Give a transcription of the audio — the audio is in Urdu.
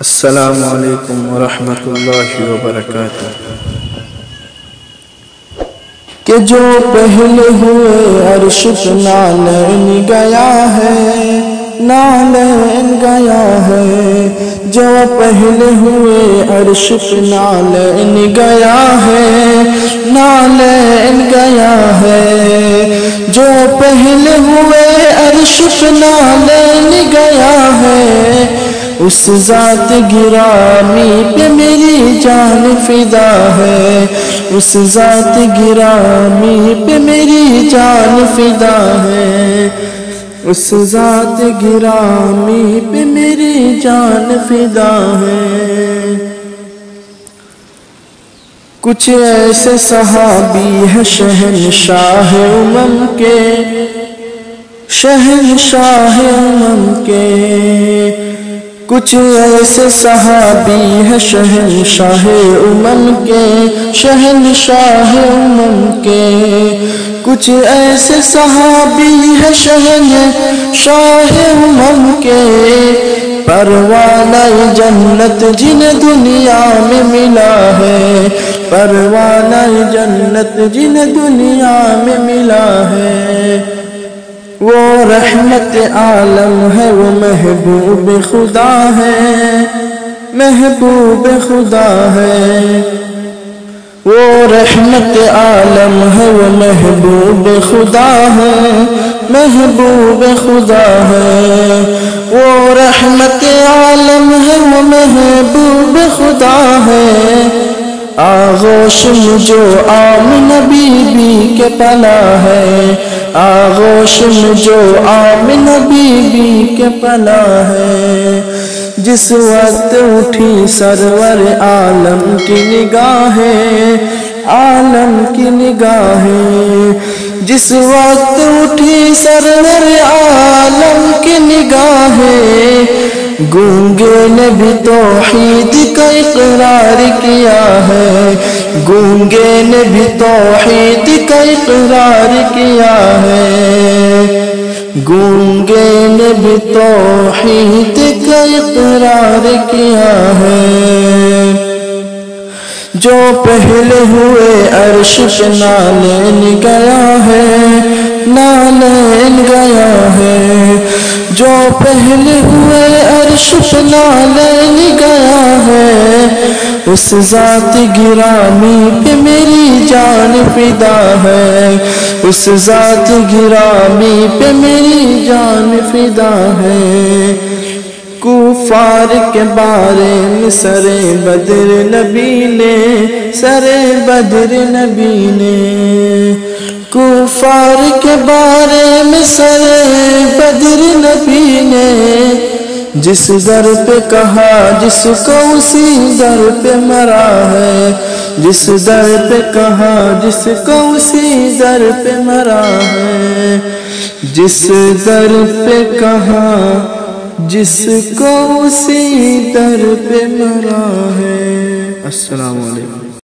السلام علیکم ورحمۃ اللہ وبرکاتہ۔ کہ جو پہلے ہوئے عرش پہ نالین گیا ہے، نالین گیا ہے، جو پہلے ہوئے عرش پہ نالین گیا ہے، نالین گیا ہے، جو پہلے ہوئے عرش پہ نالین گیا ہے، اس ذات گرامی پہ میری جان فدا ہے، اس ذات گرامی پہ میری جان فدا ہے، اس ذات گرامی پہ میری جان فدا ہے۔ کچھ ایسے صحابی ہیں شہنشاہ امم کے، شہنشاہ امم کے، کچھ ایسے صحابی ہیں شہنشاہ امم کے، شہنشاہ امم کے، کچھ ایسے صحابی ہیں شہنشاہ امم کے، پروانہ جنت جنہیں دنیا میں ملا ہے، پروانہ جنت جنہیں دنیا میں ملا ہے، وہ رحمت عالم ہے، وہ محبوب خدا ہے، محبوب خدا ہے، وہ رحمت عالم ہے، وہ محبوب خدا ہے، محبوب خدا ہے، وہ رحمت عالم ہے، وہ محبوب خدا ہے، آغوش میں جو آمنہ بی بی کے پلا ہے، آغوش میں جو آمنہ بی بی کے پلا ہے، جس وقت اٹھی سرور عالم کی نگاہیں، عالم کی نگاہیں، جس وقت اٹھی سرور عالم کی نگاہیں، گونگے نے بھی توحید کا اقرار کیا ہے، گونگے نے بھی توحید کا اقرار کیا ہے، گونگے نے بھی توحید کا اقرار کیا ہے، جو پہلے ہوئے عرش پہ نالین گیا ہے، نالین گیا ہے، جو پہلے ہوئے عرش پہ نالین گیا ہے، اس ذات گرامی پہ میری جان فدا ہے، اس ذات گرامی پہ میری جان فدا ہے، کفار کے بارے میں سر بدر نبی نے، سر بدر نبی نے، کفار کے بارے میں سر بدر نبی نے، جس در پہ کہا جس کو اسی در پہ مرا ہے، جس در پہ کہا جس کو اسی در پہ مرا ہے، جس در پہ کہا جس کو اسی در پہ مرا ہے۔ السلام علیکم۔